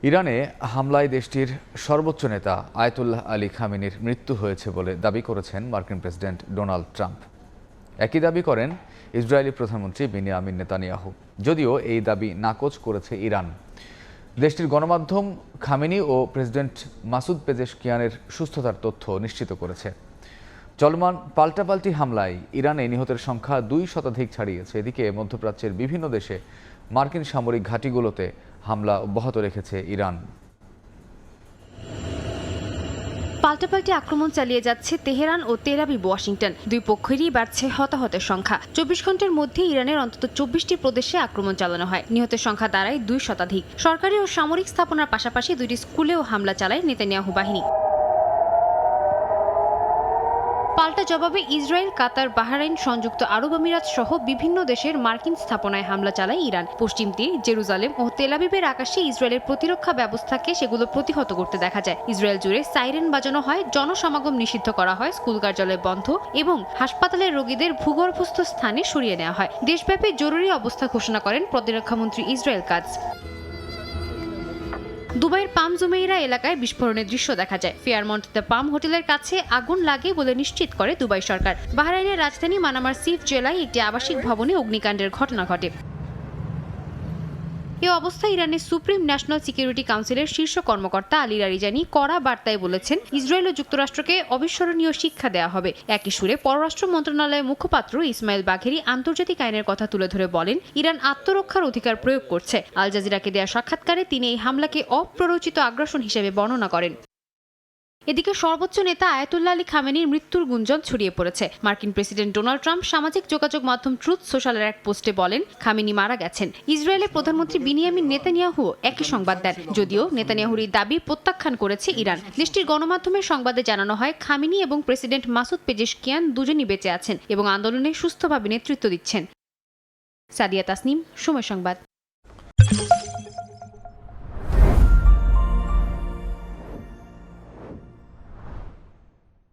ইরানে হামলায় দেশটির সর্বোচ্চ নেতা আয়াতুল্লাহ আলী খামেনির মৃত্যু হয়েছে বলে দাবি করেছেন মার্কিন প্রেসিডেন্ট ডোনাল্ড ট্রাম্প। একই দাবি করেন ইসরায়েলি প্রধানমন্ত্রী বেনিয়ামিন নেতানিয়াহু। যদিও এই দাবি নাকচ করেছে ইরান। দেশটির গণমাধ্যম খামেনি ও প্রেসিডেন্ট মাসুদ পেজেশকিয়ানের সুস্থতার তথ্য নিশ্চিত করেছে। চলমান পাল্টাপাল্টি হামলায় ইরানে নিহতের সংখ্যা 2 শতাধিক ছাড়িয়েছে। এদিকে মধ্যপ্রাচ্যের বিভিন্ন দেশে মার্কিন সামরিক ঘাঁটিগুলোতে হামলা অব্যাহত রেখেছে ইরান। পাল্টাপাল্টি আক্রমণ চালিয়ে যাচ্ছে তেহরান ও তেল আবিব ওয়াশিংটন। দুই পক্ষেরই বাড়ছে হতাহতের সংখ্যা। 24 ঘন্টার মধ্যে ইরানের অন্তত 24টি প্রদেশে আক্রমণ চালানো হয়। নিহতের সংখ্যা দাঁড়ায় 2 শতাধিক। সরকারি ও সামরিক স্থাপনার পাশাপাশি 2টি স্কুলেও হামলা চালায় নেতানিয়াহু বাহিনী। পাল্টা জবাবে ইসরায়েল, কাতার, বাহরাইন, সংযুক্ত আরব আমিরাত সহ বিভিন্ন দেশের মার্কিন স্থাপনায় হামলা চালায় ইরান। পশ্চিম তীর, জেরুজালেম ও তেল আবিবের আকাশে ইসরায়েলের প্রতিরক্ষা ব্যবস্থাকে সেগুলো প্রতিহত করতে দেখা যায়। ইসরায়েল জুড়ে সাইরেন বাজানো হয়, জনসমাগম নিষিদ্ধ করা হয়, স্কুল কার্যালয় বন্ধ এবং হাসপাতালের রোগীদের ভূগর্ভস্থ স্থানে সরিয়ে নেওয়া হয়। দেশব্যাপী জরুরি অবস্থা ঘোষণা করেন প্রতিরক্ষামন্ত্রী ইসরায়েল কাটজ। দুবাইয়ের পাম জুমেইরা এলাকায় বিস্ফোরণের দৃশ্য দেখা যায়। ফেয়ারমন্ট দ্য পাম হোটেলের কাছে আগুন লাগে বলে নিশ্চিত করে দুবাই সরকার। বাহরাইনের রাজধানী মানামার সিফ জেলায় একটি আবাসিক ভবনে অগ্নিকাণ্ডের ঘটনা ঘটে। এ অবস্থায় ইরানের সুপ্রিম ন্যাশনাল সিকিউরিটি কাউন্সিলের শীর্ষ কর্মকর্তা আলী লারিজানি কড়া বার্তায় বলেছেন, ইসরায়েল ও যুক্তরাষ্ট্রকে অবিস্মরণীয় শিক্ষা দেওয়া হবে। একই সুরে পররাষ্ট্র মন্ত্রণালয়ের মুখপাত্র ইসমাইল বাঘেরি আন্তর্জাতিক আইনের কথা তুলে ধরে বলেন, ইরান আত্মরক্ষার অধিকার প্রয়োগ করছে। আল জাজিরাকে দেয়া সাক্ষাৎকারে তিনি এই হামলাকে অপ্ররোচিত আগ্রাসন হিসেবে বর্ণনা করেন। এদিকে সর্বোচ্চ নেতা আয়াতুল্লাহ আলী খামেনির মৃত্যুর গুঞ্জন ছড়িয়ে পড়েছে। মার্কিন প্রেসিডেন্ট ডোনাল্ড ট্রাম্প সামাজিক যোগাযোগ মাধ্যম ট্রুথ সোশ্যালের এক পোস্টে বলেন, খামেনি মারা গেছেন। ইসরায়েলের প্রধানমন্ত্রী বেনিয়ামিন নেতানিয়াহু একই সংবাদ দেন। যদিও নেতানিয়াহুর এই দাবি প্রত্যাখ্যান করেছে ইরান। দেশটির গণমাধ্যমের সংবাদে জানানো হয়, খামেনি এবং প্রেসিডেন্ট মাসুদ পেজেশকিয়ান দুজনই বেঁচে আছেন এবং আন্দোলনে সুস্থভাবে নেতৃত্ব দিচ্ছেন। সাদিয়া তাসনিম, সময় সংবাদ।